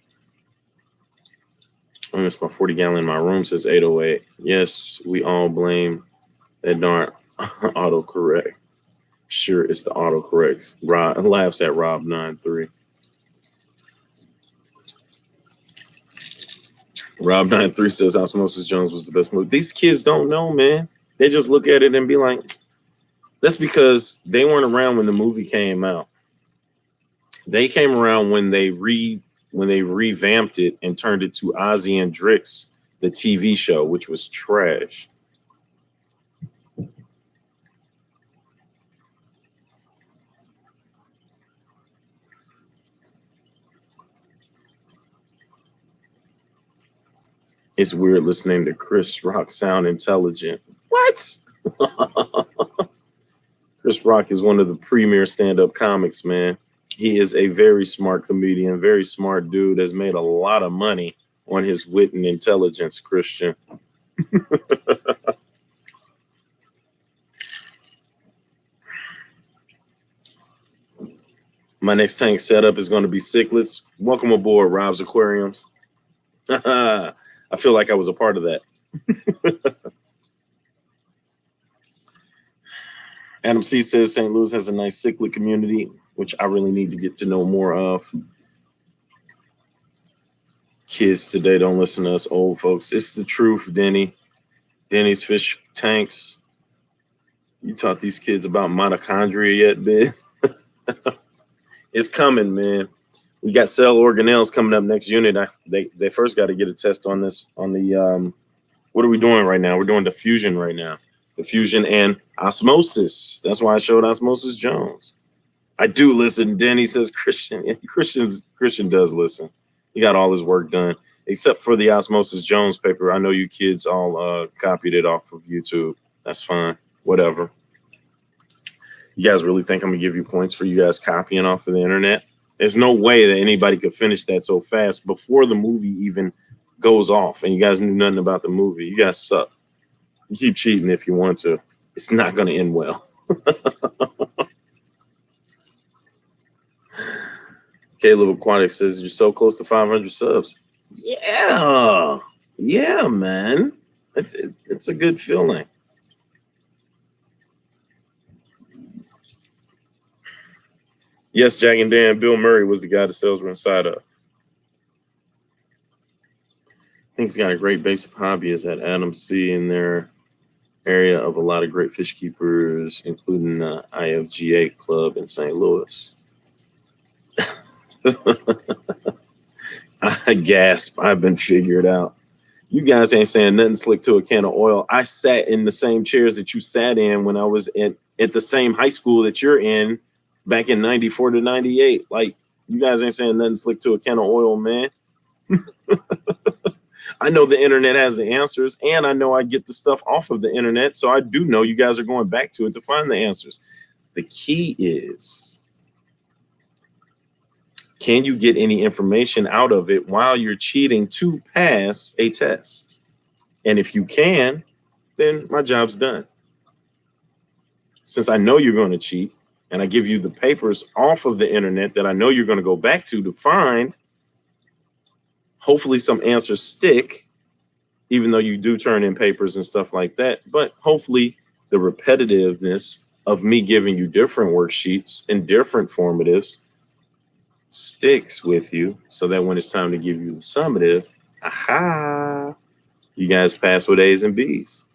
I missed my 40 gallon in my room, says 808. Yes, we all blame that darn autocorrect. Sure, it's the autocorrect. Rob laughs at Rob93. Rob93 says Osmosis Jones was the best movie. These kids don't know, man. They just look at it and be like, that's because they weren't around when the movie came out. They came around when they revamped it and turned it to Ozzy and Drix, the TV show, which was trash. It's weird listening to Chris Rock sound intelligent. What? Chris Rock is one of the premier stand-up comics, man. He is a very smart comedian, very smart dude, has made a lot of money on his wit and intelligence, Christian. My next tank setup is going to be cichlids. Welcome aboard, Rob's Aquariums. I feel like I was a part of that. Adam C says St. Louis has a nice cichlid community, which I really need to get to know more of. Kids today don't listen to us old folks. It's the truth, Denny. Denny's fish tanks. You taught these kids about mitochondria yet, Ben? It's coming, man. We got cell organelles coming up next unit. They first got to get a test on this. On the what are we doing right now? We're doing diffusion right now. Diffusion and osmosis. That's why I showed Osmosis Jones. I do listen. Denny says Christian. Christian does listen. He got all his work done, except for the Osmosis Jones paper. I know you kids all copied it off of YouTube. That's fine. Whatever. You guys really think I'm gonna give you points for you guys copying off of the internet? There's no way that anybody could finish that so fast before the movie even goes off, and you guys knew nothing about the movie. You guys suck. You keep cheating if you want to. It's not gonna end well. Caleb Aquatic says you're so close to 500 subs. Yeah, yeah, man. It's a good feeling. Yes, Jack and Dan. Bill Murray was the guy the sales were inside of. I think he's got a great base of hobbyists at Adam C in their area of a lot of great fish keepers, including the IFGA club in St. Louis. I gasp. I've been figured out. You guys ain't saying nothing slick to a can of oil. I sat in the same chairs that you sat in when I was at the same high school that you're in back in 94 to 98. Like, you guys ain't saying nothing slick to a can of oil, man. I know the internet has the answers, and I know I get the stuff off of the internet. So I do know you guys are going back to it to find the answers. The key is, can you get any information out of it while you're cheating to pass a test? And if you can, then my job's done. Since I know you're going to cheat, and I give you the papers off of the internet that I know you're going to go back to find, hopefully some answers stick, even though you do turn in papers and stuff like that. But hopefully the repetitiveness of me giving you different worksheets and different formatives sticks with you so that when it's time to give you the summative, aha, you guys pass with A's and B's.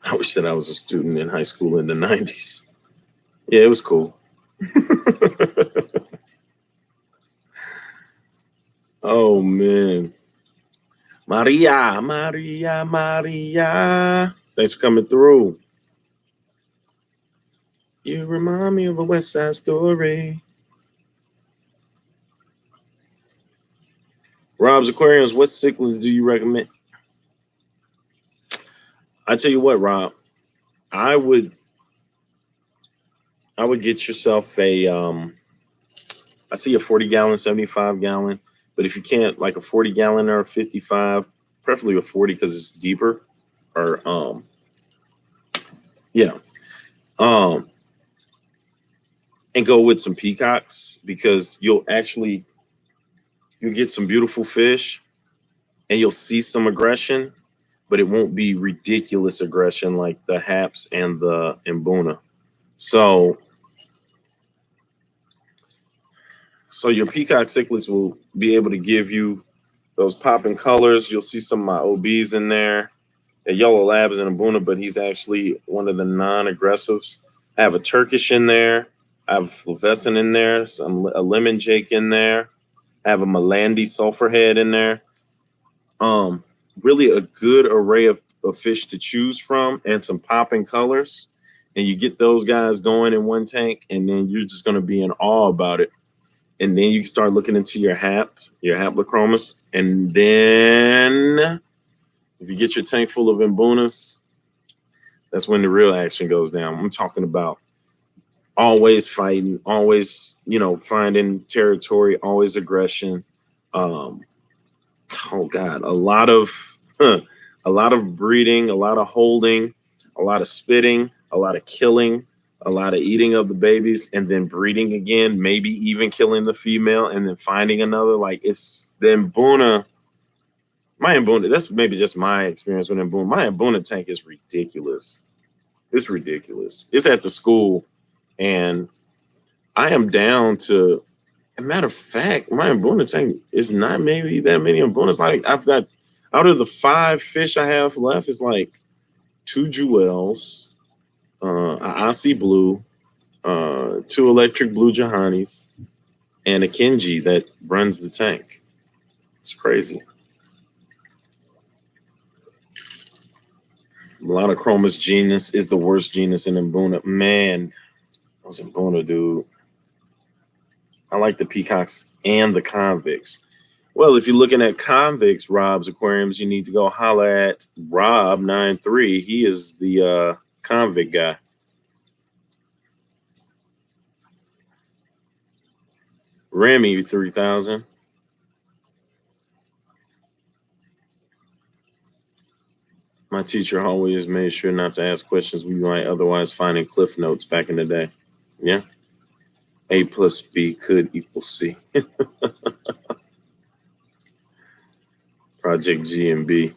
I wish that I was a student in high school in the 90s. Yeah, it was cool. Oh, man. Maria, Maria, Maria. Thanks for coming through. You remind me of a West Side Story. Rob's Aquariums, what cichlids do you recommend? I tell you what, Rob, I would get yourself a I see a 40-gallon, 75-gallon, but if you can't, like a 40-gallon or a 55, preferably a 40 because it's deeper. Or yeah. Um and go with some peacocks because you'll get some beautiful fish and you'll see some aggression, but it won't be ridiculous aggression like the haps and the mbuna. So your peacock cichlids will be able to give you those popping colors. You'll see some of my OBs in there. A yellow lab is an mbuna, but he's actually one of the non-aggressives. I have a Turkish in there. I have a flavescent in there. A lemon jake in there. I have a Malandi sulfur head in there. Really a good array of fish to choose from and some popping colors. And you get those guys going in one tank, and then you're just going to be in awe about it. And then you can start looking into your haplochromis. And then if you get your tank full of mbunas, that's when the real action goes down. I'm talking about always fighting, always, finding territory, always aggression. Oh God, a lot of breeding, a lot of holding, a lot of spitting, a lot of killing, a lot of eating of the babies, and then breeding again, maybe even killing the female and then finding another. Like it's the mbuna. My mbuna, that's maybe just my experience with mbuna. My mbuna tank is ridiculous. It's ridiculous. It's at the school, and I am down to. As a matter of fact, my mbuna tank is not maybe that many mbunas. Like I've got out of the 5 fish I have left, it's like 2 jewels, an Aussie blue, 2 electric blue Jahanis, and a Kenji that runs the tank. It's crazy. Melanochromis genus is the worst genus in mbuna. Man, those mbuna, dude. I like the peacocks and the convicts. Well, if you're looking at convicts, Rob's Aquariums, you need to go holler at Rob93. He is the convict guy. Remy 3000. My teacher always made sure not to ask questions we might otherwise find in Cliff Notes back in the day. Yeah. A plus B could equal C. Project G and B.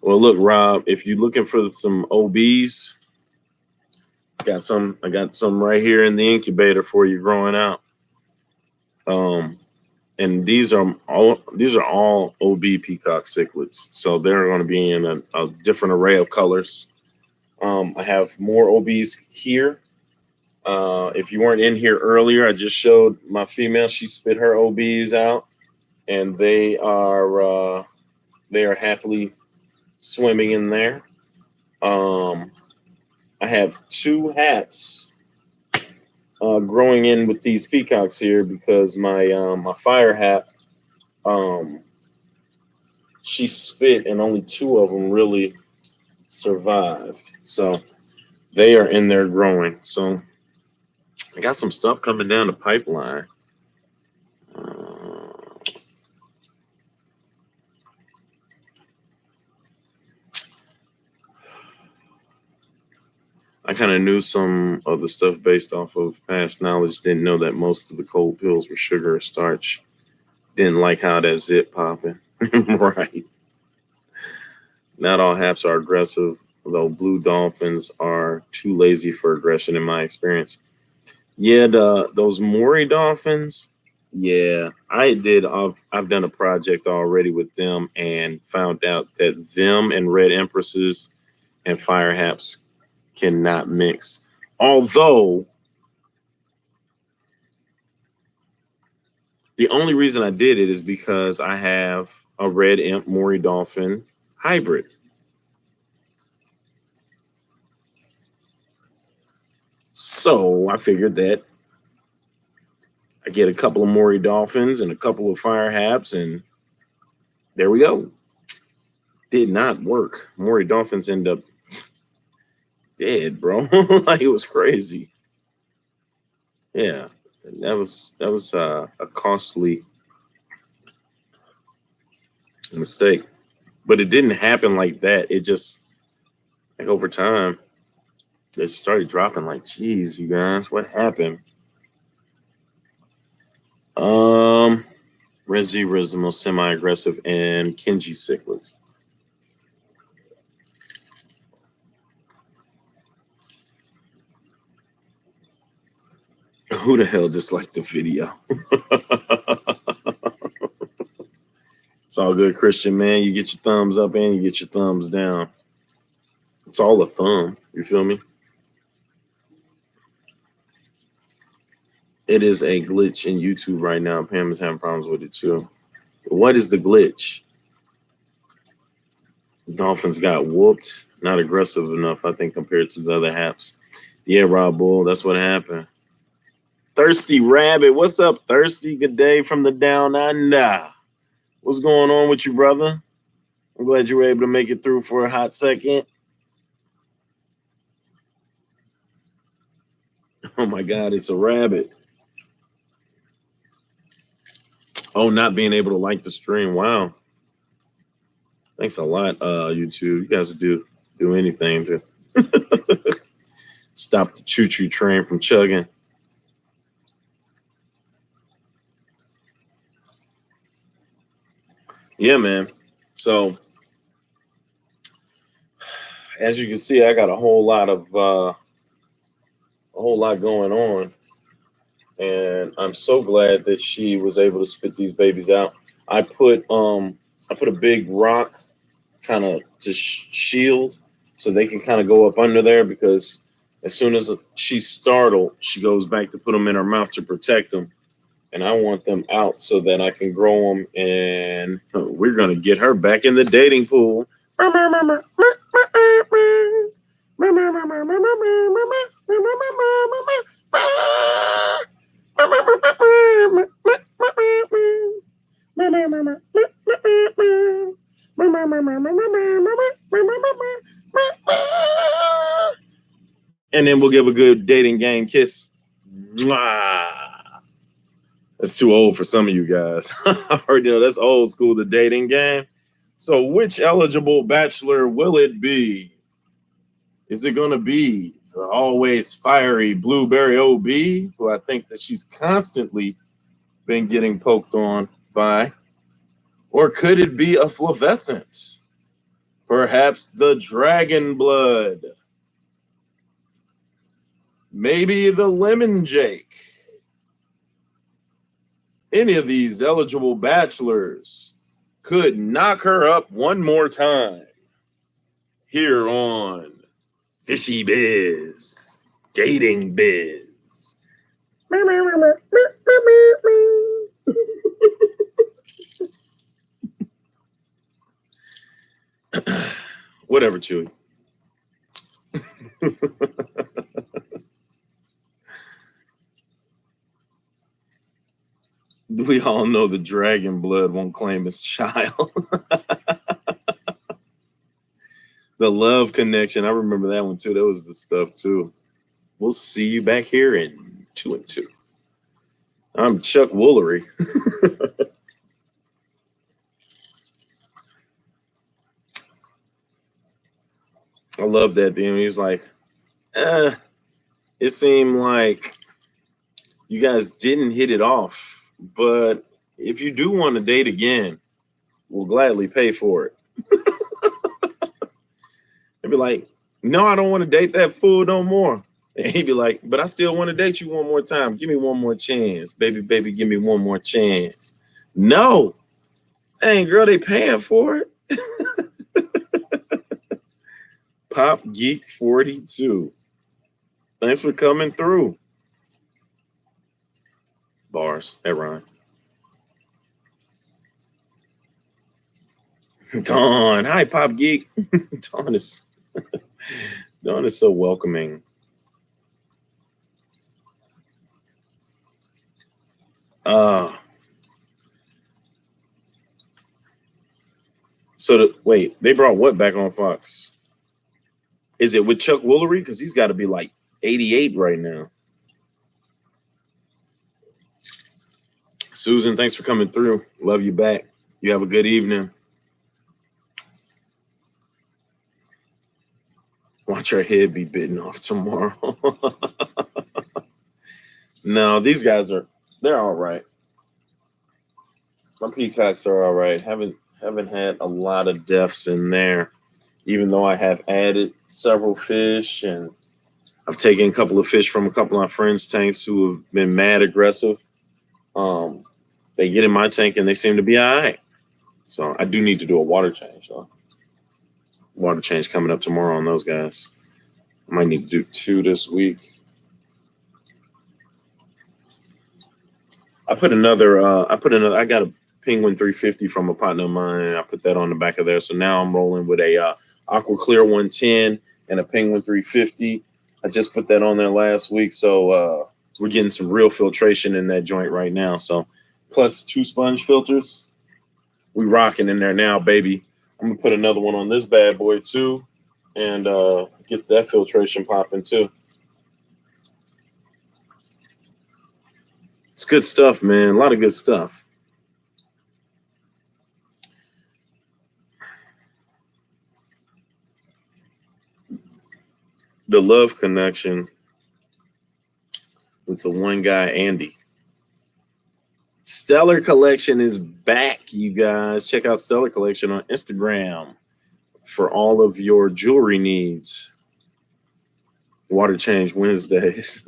Well, look, Rob, if you're looking for some OBs, I got some right here in the incubator for you growing out. And these are all OB peacock cichlids, so they're going to be in a different array of colors. I have more OBs here. If you weren't in here earlier, I just showed my female. She spit her OBs out, and they are happily swimming in there. I have 2 haps growing in with these peacocks here because my fire hap, she spit and only 2 of them really survived. So they are in there growing. So I got some stuff coming down the pipeline. I kind of knew some of the stuff based off of past knowledge. Didn't know that most of the cold pills were sugar or starch. Didn't like how that zip popping. Right. Not all haps are aggressive, though blue dolphins are too lazy for aggression in my experience. Yeah, those Maury dolphins. Yeah, I did. I've done a project already with them and found out that them and red empresses and fire haps cannot mix. Although the only reason I did it is because I have a red imp Maury dolphin hybrid. So I figured that I get a couple of Maury dolphins and a couple of fire haps, and there we go. Did not work. Maury dolphins end up dead, bro. Like it was crazy. Yeah, that was a costly mistake, but it didn't happen like that. It just like over time they started dropping. Like, geez, you guys, what happened? Um, Red Zebra is the most semi-aggressive, and Kenji cichlids. Who the hell disliked the video? It's all good, Christian, man. You get your thumbs up and you get your thumbs down. It's all a thumb. You feel me? It is a glitch in YouTube right now. Pam is having problems with it too. What is the glitch? Dolphins got whooped. Not aggressive enough, I think, compared to the other halves. Yeah, Rob Bull, that's what happened. Thirsty Rabbit, what's up, Thirsty? Good day from the down under. What's going on with you, brother? I'm glad you were able to make it through for a hot second. Oh my God, it's a rabbit. Oh, not being able to like the stream. Wow. Thanks a lot, YouTube. You guys do anything to stop the choo-choo train from chugging. Yeah, man. So as you can see, I got a whole lot going on, and I'm so glad that she was able to spit these babies out. I put a big rock kind of to shield so they can kind of go up under there, because as soon as she's startled, she goes back to put them in her mouth to protect them. And I want them out so that I can grow them, and we're going to get her back in the dating pool. And then we'll give a good dating game kiss. Mwah. That's too old for some of you guys. That's old school, the dating game. So which eligible bachelor will it be? Is it going to be the always fiery Blueberry OB, who I think that she's constantly been getting poked on by? Or could it be a flavescent? Perhaps the Dragon Blood? Maybe the Lemon Jake? Any of these eligible bachelors could knock her up one more time here on Fishy Biz, Dating Biz. Whatever, Chewy. We all know the dragon blood won't claim his child. The love connection, I remember that one too. That was the stuff too. We'll see you back here in 2 and 2. I'm Chuck Woolery. I love that. He was like, It seemed like you guys didn't hit it off. But if you do want to date again, we'll gladly pay for it. They'd be like, no, I don't want to date that fool no more. And he'd be like, but I still want to date you one more time. Give me one more chance. Baby, baby, give me one more chance. No. Dang, girl, they paying for it. Pop Geek 42. Thanks for coming through. Bars. That rhyme. Dawn. Hi, Pop Geek. Dawn is Dawn is so welcoming. Wait, they brought what back on Fox? Is it with Chuck Woolery? Because he's got to be like 88 right now. Susan, thanks for coming through. Love you back. You have a good evening. Watch her head be bitten off tomorrow. No, these guys they're all right. My peacocks are all right. Haven't had a lot of deaths in there, even though I have added several fish, and I've taken a couple of fish from a couple of my friends' tanks who have been mad aggressive. They get in my tank and they seem to be all right. So I do need to do a water change though. Water change coming up tomorrow on those guys. I might need to do 2 this week. I got a Penguin 350 from a partner of mine, and I put that on the back of there. So now I'm rolling with a Aqua Clear 110 and a Penguin 350. I just put that on there last week. So we're getting some real filtration in that joint right now. So plus 2 sponge filters. We rocking in there now, baby. I'm gonna put another one on this bad boy too, and get that filtration popping too. It's good stuff, man. A lot of good stuff. The love connection with the one guy, Andy. Stellar Collection is back, you guys. Check out Stellar Collection on Instagram for all of your jewelry needs. Water change Wednesdays.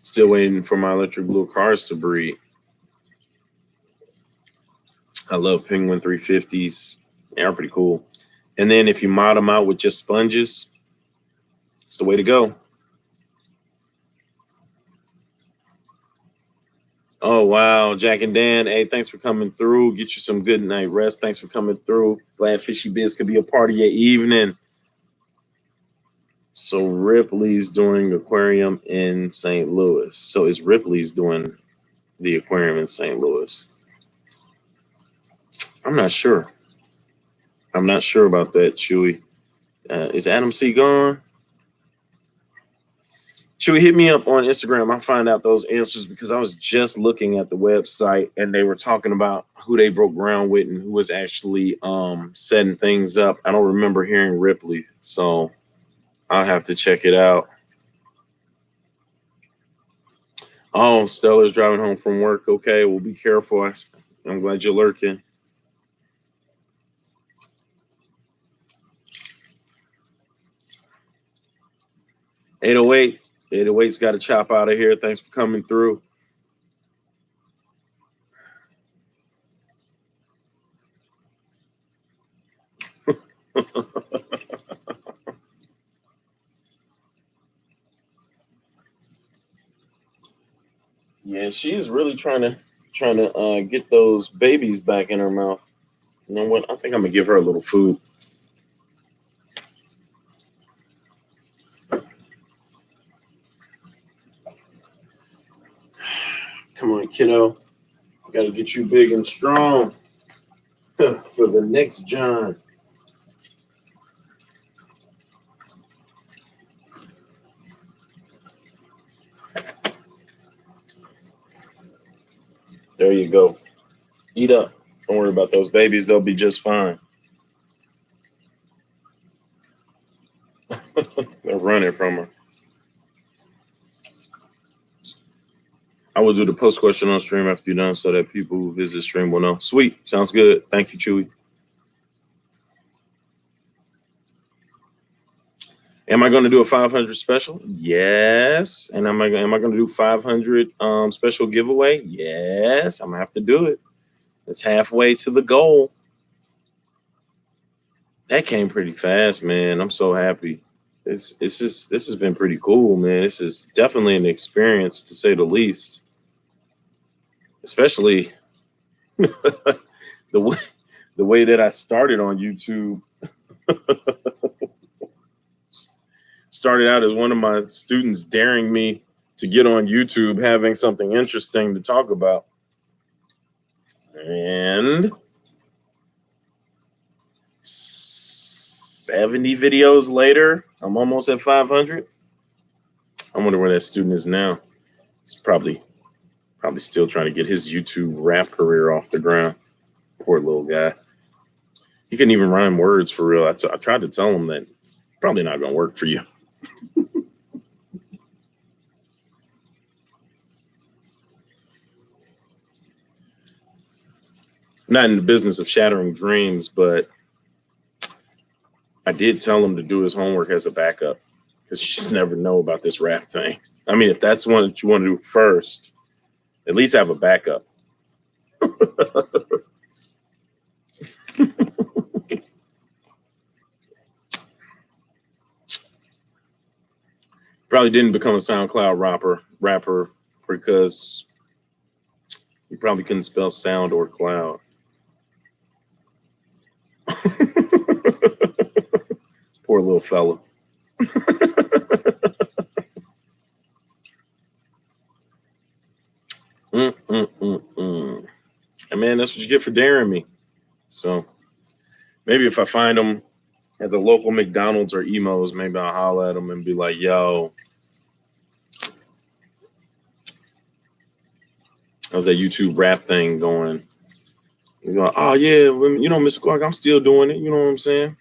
Still waiting for my electric blue cars to breed. I love Penguin 350s. They're pretty cool. And then if you mod them out with just sponges, it's the way to go. Oh, wow. Jack and Dan, hey, thanks for coming through. Get you some good night rest. Thanks for coming through. Glad Fishy Biz could be a part of your evening. So Ripley's doing aquarium in St. Louis. So is Ripley's doing the aquarium in St. Louis? I'm not sure. I'm not sure about that, Chewy. Is Adam C gone? Chewy, hit me up on Instagram. I'll find out those answers because I was just looking at the website and they were talking about who they broke ground with and who was actually setting things up. I don't remember hearing Ripley, so I'll have to check it out. Oh, Stellar's driving home from work. Okay, well, be careful. I'm glad you're lurking. .808's got to chop out of here. Thanks for coming through. Yeah, she's really trying to get those babies back in her mouth. You know what? I think I'm gonna give her a little food. Come on, kiddo. Gotta get you big and strong for the next John. There you go. Eat up. Don't worry about those babies. They'll be just fine. They're running from her. I will do the post question on stream after you're done so that people who visit stream will know. Sweet. Sounds good. Thank you, Chewy. Am I going to do a 500 special? Yes. And am I going to do 500 special giveaway? Yes. I'm going to have to do it. It's halfway to the goal. That came pretty fast, man. I'm so happy. This has been pretty cool, man. This is definitely an experience, to say the least. Especially the way that I started on YouTube. Started out as one of my students daring me to get on YouTube, having something interesting to talk about. And 70 videos later, I'm almost at 500. I wonder where that student is now. He's probably still trying to get his YouTube rap career off the ground. Poor little guy. He couldn't even rhyme words for real. I tried to tell him that it's probably not going to work for you. Not in the business of shattering dreams, but I did tell him to do his homework as a backup, because you just never know about this rap thing. I mean, if that's one that you want to do first, at least have a backup. Probably didn't become a SoundCloud rapper because you probably couldn't spell sound or cloud. Poor little fella. And man, that's what you get for daring me. So maybe if I find them at the local McDonald's or Emos, maybe I'll holler at them and be like, yo, how's that YouTube rap thing going? You're going, oh yeah, you know, Mr. Clark, I'm still doing it. You know what I'm saying?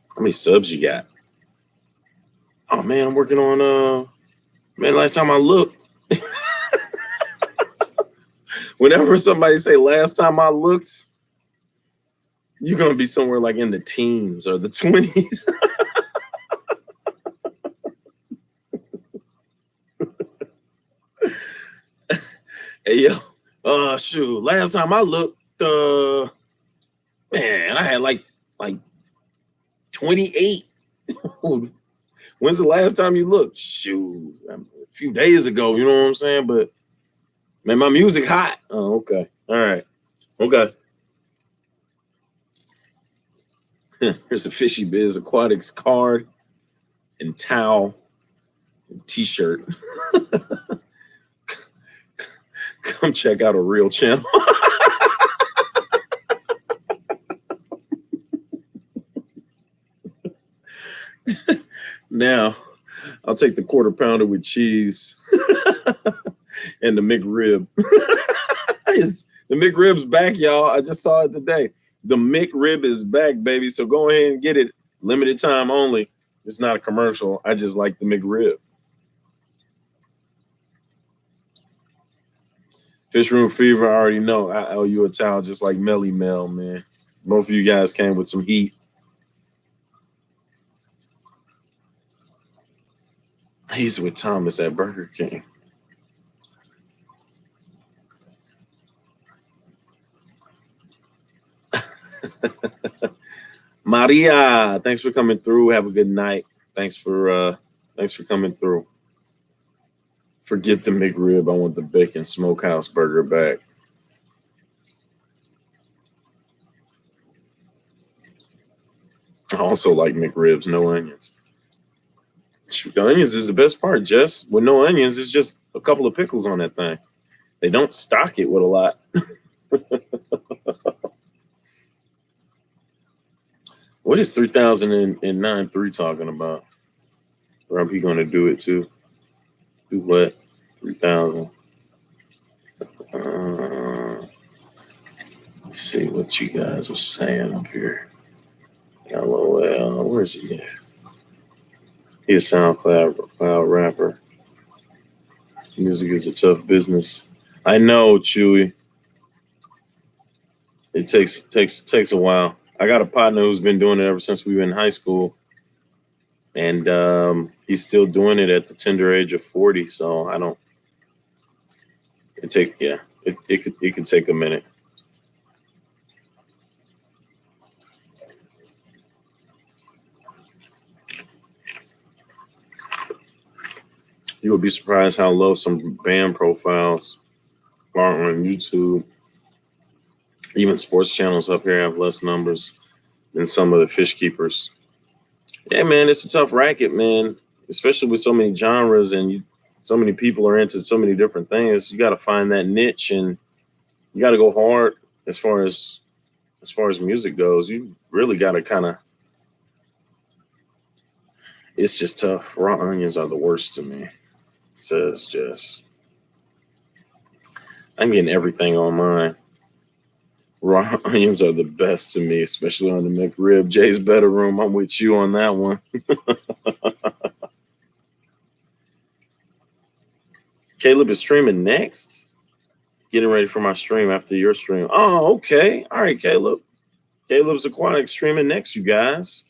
How many subs you got? Oh man, I'm working on man, last time I looked. Whenever somebody say last time I looked, you're gonna be somewhere like in the teens or the 20s. Hey yo, shoot, last time I looked, man, I had like 28. When's the last time you looked? Shoot, a few days ago, you know what I'm saying? But man, my music hot. Oh, okay. All right. Okay. Here's a Fishy Biz Aquatics card and towel and t-shirt. Come check out a real channel. Now, I'll take the quarter pounder with cheese and the McRib. The McRib's back, y'all. I just saw it today. The McRib is back, baby. So go ahead and get it. Limited time only. It's not a commercial. I just like the McRib. Fish Room Fever, I already know. I owe you a towel just like Melly Mel, man. Both of you guys came with some heat. He's with Thomas at Burger King. Maria, thanks for coming through. Have a good night. Thanks for coming through. Forget the McRib. I want the bacon smokehouse burger back. I also like McRibs, no onions. Shoot, the onions is the best part, Jess. With no onions, it's just a couple of pickles on that thing. They don't stock it with a lot. What is 3009 3 talking about? Or are he going to do it too? Do what? 3000. Let's see what you guys were saying up here. LOL. Where's he at? He's a SoundCloud rapper. Music is a tough business. I know, Chewy. It takes a while. I got a partner who's been doing it ever since we were in high school, and he's still doing it at the tender age of 40. So I don't. It could take a minute. You would be surprised how low some band profiles are on YouTube. Even sports channels up here have less numbers than some of the fish keepers. Yeah, man, it's a tough racket, man. Especially with so many genres and so many people are into so many different things. You got to find that niche, and you got to go hard as far as music goes. You really got to kind of. It's just tough. Raw onions are the worst to me. It says just. I'm getting everything on mine. Raw onions are the best to me, especially on the McRib. Jay's Better Room. I'm with you on that one. Caleb is streaming next. Getting ready for my stream after your stream. Oh, okay. All right, Caleb. Caleb's Aquatic streaming next, you guys.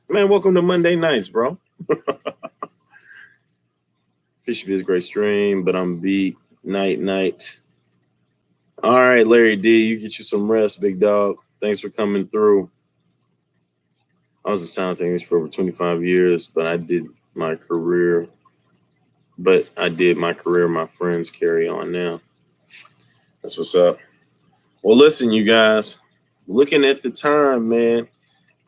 Man, welcome to Monday nights, bro. Fish be a great stream, but I'm beat. Night. All right, Larry D, you get you some rest, big dog. Thanks for coming through. I was a sound technician for over 25 years, but I did my career. My friends carry on now. That's what's up. Well, listen, you guys, looking at the time, man.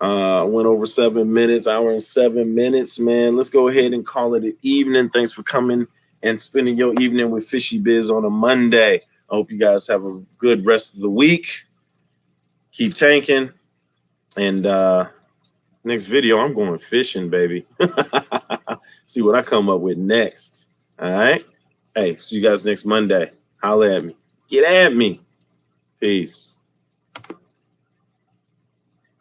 I went over 7 minutes, hour and 7 minutes, man. Let's go ahead and call it an evening. Thanks for coming and spending your evening with Fishy Biz on a Monday. I hope you guys have a good rest of the week. Keep tanking. And next video, I'm going fishing, baby. See what I come up with next. All right. Hey, see you guys next Monday. Holla at me. Get at me. Peace.